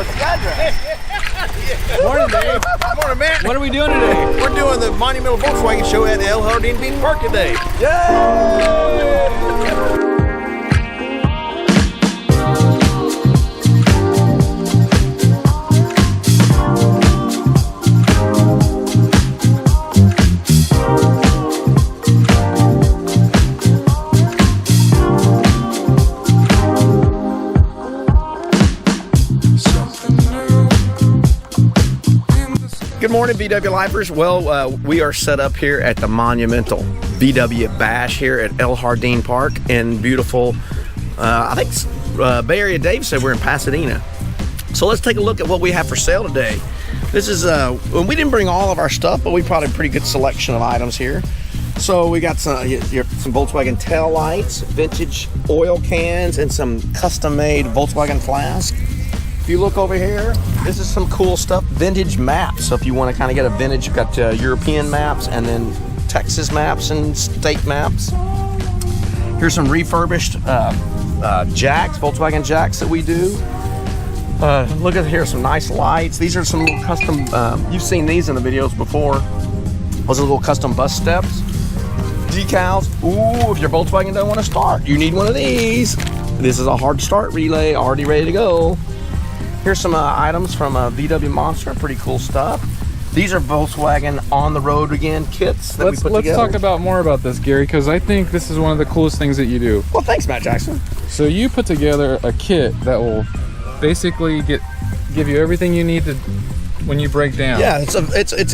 What's the address? Morning, Dave. Morning, man. What are we doing today? We're doing the Monumental Volkswagen Show at El Jardín Beach Park today. Yay! Good morning, VW Lifers. Well, we are set up here at the Monumental VW Bash here at El Jardín Park in beautiful, I think BayArea Dave said we're in Pasadena. So let's take a look at what we have for sale today. This is, we didn't bring all of our stuff, but we brought a pretty good selection of items here. So we got some Volkswagen tail lights, vintage oil cans, and some custom-made Volkswagen flask. If you look over here, this is some cool stuff, vintage maps. So if you want to kind of get a vintage, you've got European maps and then Texas maps and state maps. Here's some refurbished jacks, Volkswagen jacks that we do. Look at here, some nice lights. These are some little custom, you've seen these in the videos before. Those are little custom bus steps. Decals. Ooh, if your Volkswagen doesn't want to start, you need one of these. This is a hard start relay, already ready to go. Here's some items from VW Monster, pretty cool stuff. These are Volkswagen on the road again kits that we put together. Let's talk about more about this, Gary, because I think this is one of the coolest things that you do. Well, thanks, Matt Jackson. So you put together a kit that will basically give you everything you need to when you break down. Yeah, it's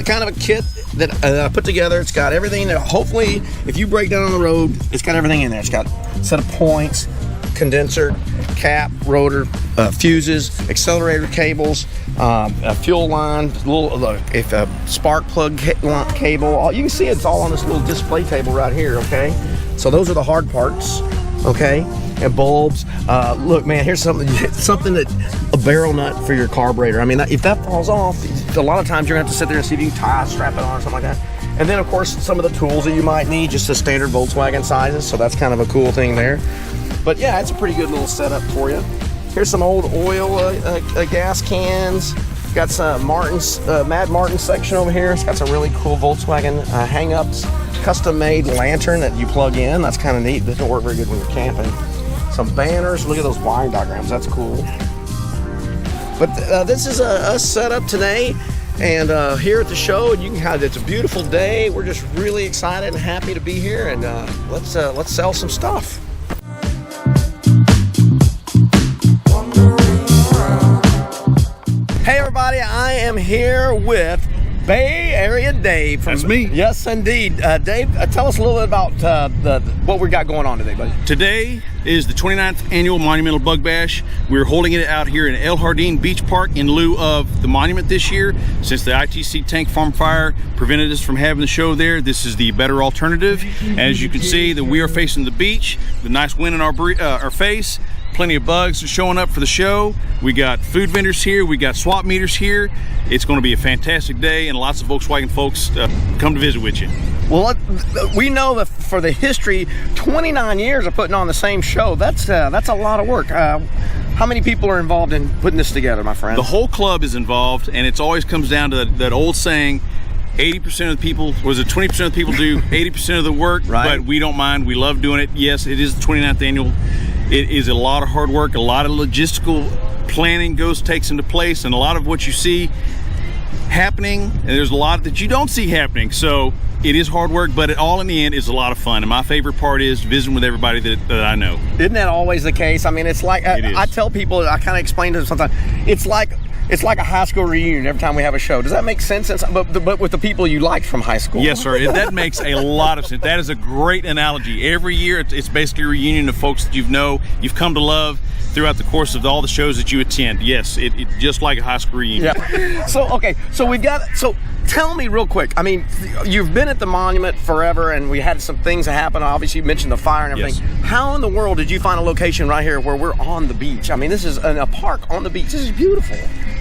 a kind of a kit that I put together. It's got everything that hopefully, if you break down on the road, it's got everything in there. It's got a set of points, condenser, cap, rotor, fuses, accelerator cables, a fuel line, spark plug cable. You can see it's all on this little display table right here, okay? So those are the hard parts, okay? And bulbs. Look, man, here's something that a barrel nut for your carburetor. I mean, if that falls off, a lot of times you're gonna have to sit there and see if you can strap it on or something like that. And then, of course, some of the tools that you might need, just the standard Volkswagen sizes. So that's kind of a cool thing there. But yeah, it's a pretty good little setup for you. Here's some old oil gas cans. Got some Mad Martin section over here. It's got some really cool Volkswagen hang-ups. Custom-made lantern that you plug in. That's kind of neat. Doesn't work very good when you're camping. Some banners. Look at those wiring diagrams. That's cool. But this is us set up today. And here at the show, it's a beautiful day. We're just really excited and happy to be here. And let's sell some stuff. Hey everybody, I am here with BayArea Dave. That's me. Yes, indeed. Dave, tell us a little bit about what we got going on today, buddy. Today is the 29th annual Monumental Bug Bash. We're holding it out here in El Jardín Beach Park in lieu of the monument this year. Since the ITC tank farm fire prevented us from having the show there, this is the better alternative. As you can see, that we are facing the beach, the nice wind in our face. Plenty of bugs showing up for the show. We got food vendors here. We got swap meters here. It's going to be a fantastic day, and lots of Volkswagen folks come to visit with you. Well, we know that for the history, 29 years of putting on the same show. That's a lot of work. How many people are involved in putting this together, my friend? The whole club is involved, and it always comes down to that old saying, 80% of the people, 20% of the people do 80% of the work, right. But we don't mind. We love doing it. Yes, it is the 29th annual. It is a lot of hard work. A lot of logistical planning takes into place, and a lot of what you see happening, and there's a lot that you don't see happening. So it is hard work, but it all in the end is a lot of fun. And my favorite part is visiting with everybody that I know. Isn't that always the case? I mean, it's like, I tell people, I kind of explain to them sometimes, it's like a high school reunion every time we have a show. Does that make sense? But with the people you liked from high school. Yes, sir. That makes a lot of sense. That is a great analogy. Every year, it's basically a reunion of folks that you've come to love throughout the course of all the shows that you attend. Yes, it just like a high school reunion. Yeah. So tell me real quick. I mean, you've been at the monument forever, and we had some things that happened. Obviously, you mentioned the fire and everything. Yes. How in the world did you find a location right here where we're on the beach? I mean, this is in a park on the beach. This is beautiful.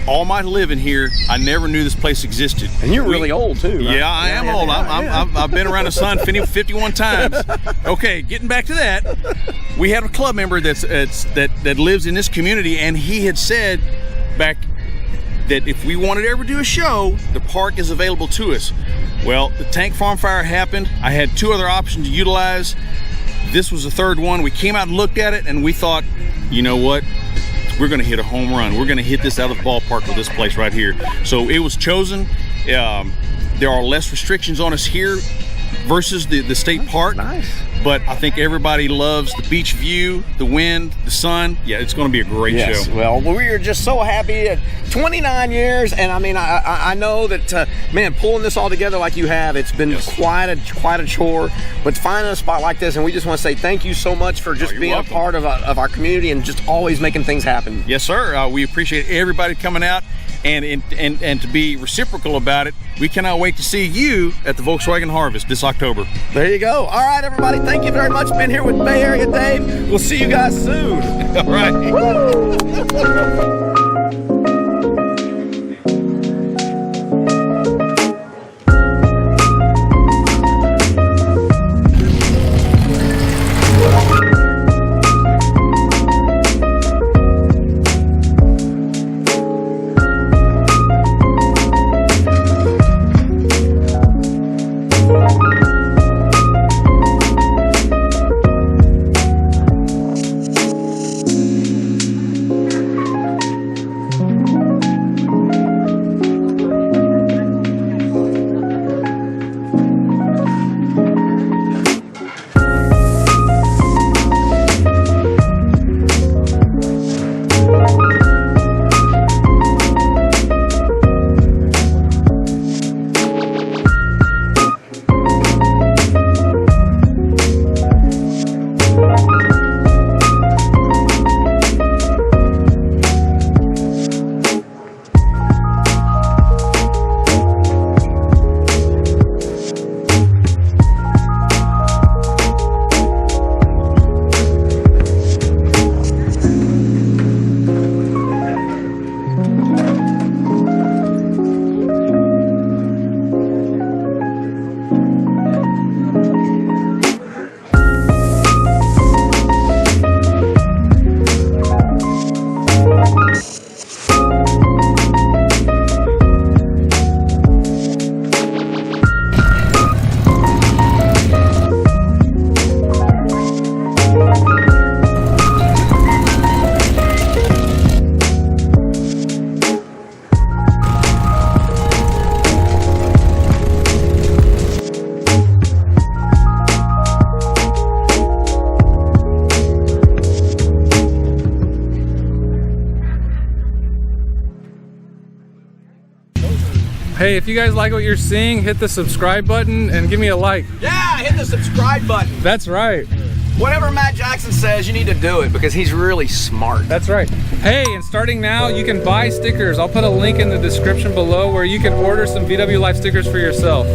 All my living here, I never knew this place existed. And you're really old too, right? Yeah, I am old. I've been around the sun 51 times. Okay, getting back to that, we had a club member that lives in this community, and he had said back that if we wanted to ever do a show, the park is available to us. Well, the tank farm fire happened. I had 2 other options to utilize. This was the 3rd one. We came out and looked at it, and we thought, you know what? We're going to hit a home run. We're going to hit this out of the ballpark with this place right here. So it was chosen. There are less restrictions on us here versus the state park. Nice. But I think everybody loves the beach view, the wind, the sun. Yeah, it's going to be a great show. Well, we are just so happy at 29 years, and I mean, I know that, man, pulling this all together like you have, it's been quite a chore. But finding a spot like this, and we just want to say thank you so much for just being welcome. a part of our community and just always making things happen. Yes, sir. We appreciate everybody coming out, and to be reciprocal about it, we cannot wait to see you at the Volkswagen Harvest this October. There you go. All right, everybody. Thank you very much. Been here with Bay Area Dave. We'll see you guys soon. All right. Hey, if you guys like what you're seeing, hit the subscribe button and give me a like. Yeah, hit the subscribe button. That's right. Whatever Matt Jackson says, you need to do it because he's really smart. That's right. Hey, and starting now, you can buy stickers. I'll put a link in the description below where you can order some VW Life stickers for yourself.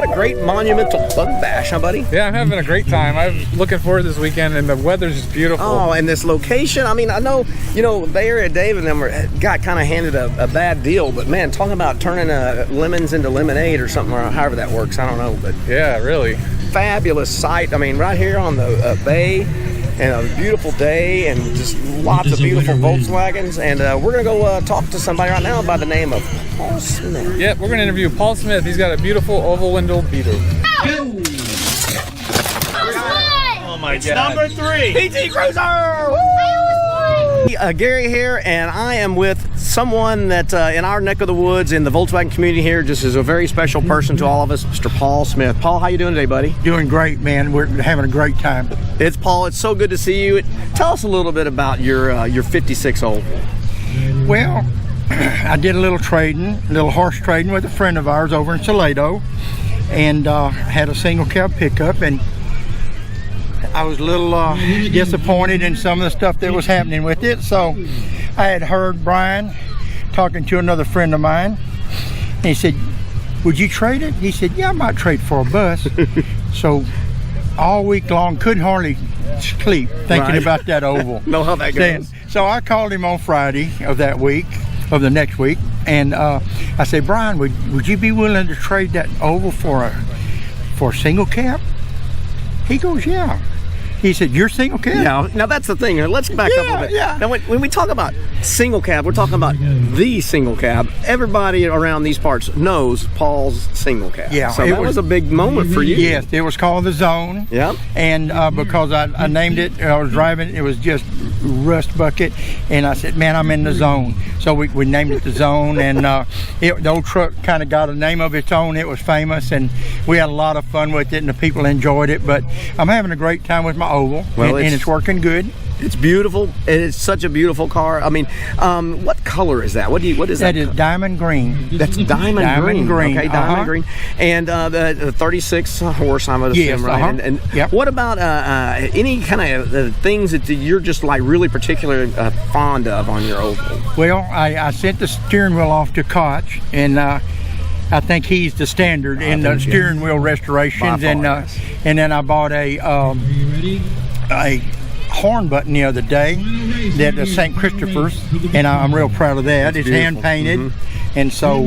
what a great Monumental Bug Bash, huh, buddy? Yeah, I'm having a great time. I'm looking forward to this weekend, and the weather's just beautiful. Oh, and this location, I mean, I know, you know, BayArea Dave and them got kind of handed a bad deal, but man, talking about turning lemons into lemonade or something, or however that works, I don't know, but yeah, really. Fabulous site. I mean, right here on the bay, and a beautiful day, and just lots of beautiful Volkswagens. And we're gonna go talk to somebody right now by the name of Paul Smith. Yep, we're gonna interview Paul Smith. He's got a beautiful oval window beater. Oh my God. Number 3, PT Cruiser. Woo! Gary here, and I am with someone that in our neck of the woods in the Volkswagen community here just is a very special person to all of us, Mr. Paul Smith. Paul, how you doing today, buddy? Doing great, man. We're having a great time. It's Paul. It's so good to see you. Tell us a little bit about your 56 Oval. Well, I did a little horse trading with a friend of ours over in Salado, and had a single cab pickup, and I was a little disappointed in some of the stuff that was happening with it. So I had heard Brian talking to another friend of mine, and he said, "Would you trade it?" He said, "Yeah, I might trade for a bus." So all week long, couldn't hardly sleep thinking about that Oval. Know how that goes. So I called him on Friday of that week, of the next week, and I said, "Brian, would you be willing to trade that Oval for a single cab?" He goes, "Yeah." He said, "You're single cab?" Now that's the thing. Let's back up a little bit. Yeah. Now, when we talk about single cab, we're talking about the single cab. Everybody around these parts knows Paul's single cab. Yeah. So that was a big moment for you. Yes, it was called the Zone. Yep. And because I named it, I was driving, it was just Rust Bucket, and I said, "Man, I'm in the zone." So we named it the Zone, and the old truck kind of got a name of its own. It was famous, and we had a lot of fun with it, and the people enjoyed it. But I'm having a great time with my Oval, and it's working good. It's beautiful. It's such a beautiful car. I mean, what color is that? What is that? That is diamond green. That's diamond green. Okay, diamond green. And the 36 horse, I'm going to assume, right? And yep. What about any kind of things that you're just like really particular fond of on your Oval? Well, I sent the steering wheel off to Koch, and I think he's the standard in the steering wheel restorations. And then I bought a horn button the other day that St. Christopher's, and I'm real proud of that. It's hand painted, and so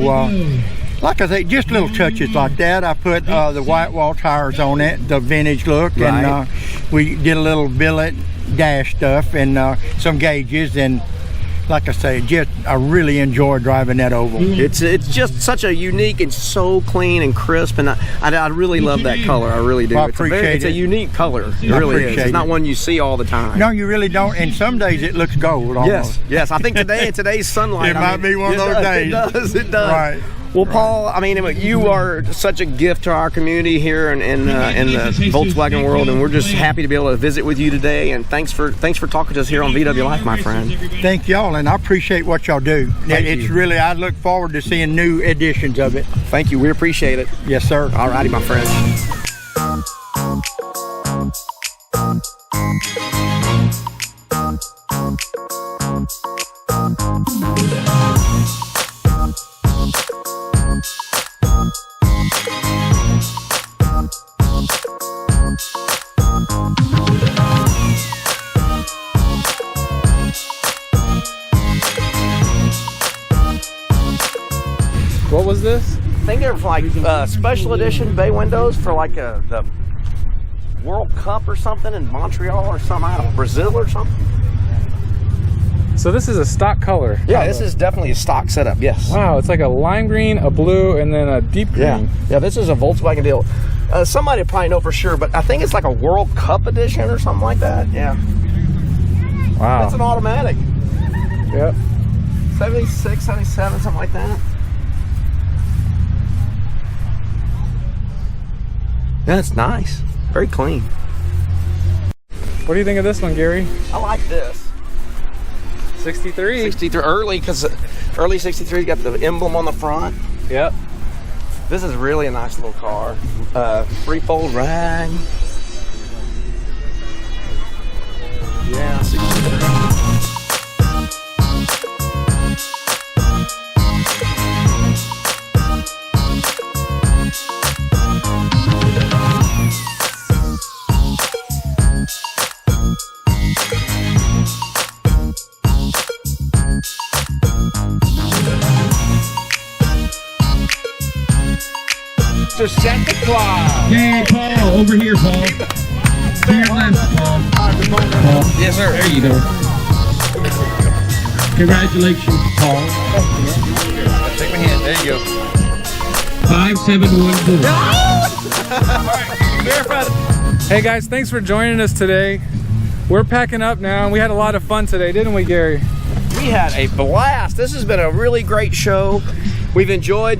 like I say, just little touches like that. I put the white wall tires on it, the vintage look, and we did a little billet dash stuff and some gauges, and like I say, I really enjoy driving that Oval. It's just such a unique and so clean and crisp, and I really love that color. I really do. Well, I appreciate it. It's a unique color. It really is. It's not one you see all the time. No, you really don't. And some days it looks gold almost. Yes. I think today's sunlight. It might be one of those days. It does. Right. Well, Paul, I mean, you are such a gift to our community here in the Volkswagen world, and we're just happy to be able to visit with you today. And thanks for talking to us here on VW Life, my friend. Thank y'all, and I appreciate what y'all do. It's really, I look forward to seeing new editions of it. Thank you. We appreciate it. Yes, sir. All righty, my friend. What was this? I think they're like special edition bay windows for like the World Cup or something in Montreal or something, I don't know, Brazil or something. So this is a stock color. Yeah, this is definitely a stock setup, yes. Wow, it's like a lime green, a blue, and then a deep green. Yeah, this is a Volkswagen deal. Somebody probably know for sure, but I think it's like a World Cup edition or something like that. Yeah. Wow. That's an automatic. Yep. 76, 77, something like that. That's nice. Very clean. What do you think of this one, Gary? I like this. 63. 63 early, because early 63 got the emblem on the front. Yep. This is really a nice little car. Three-fold rag. Yeah, 63. Mr. Santa Claus. Hey, Paul, over here, Paul. To your left, Paul. Yes, sir. There you go. Congratulations, Paul. Take my hand. There you go. 5714. Hey guys, thanks for joining us today. We're packing up now, and we had a lot of fun today, didn't we, Gary? We had a blast. This has been a really great show. We've enjoyed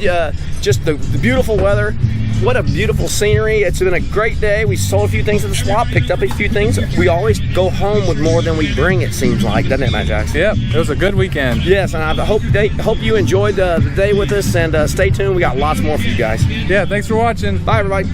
just the beautiful weather. What a beautiful scenery. It's been a great day. We sold a few things at the swap, picked up a few things. We always go home with more than we bring, it seems like, doesn't it, Matt Jackson? Yep, it was a good weekend. Yes, and I hope you enjoyed the day with us, and stay tuned. We got lots more for you guys. Yeah, thanks for watching. Bye, everybody.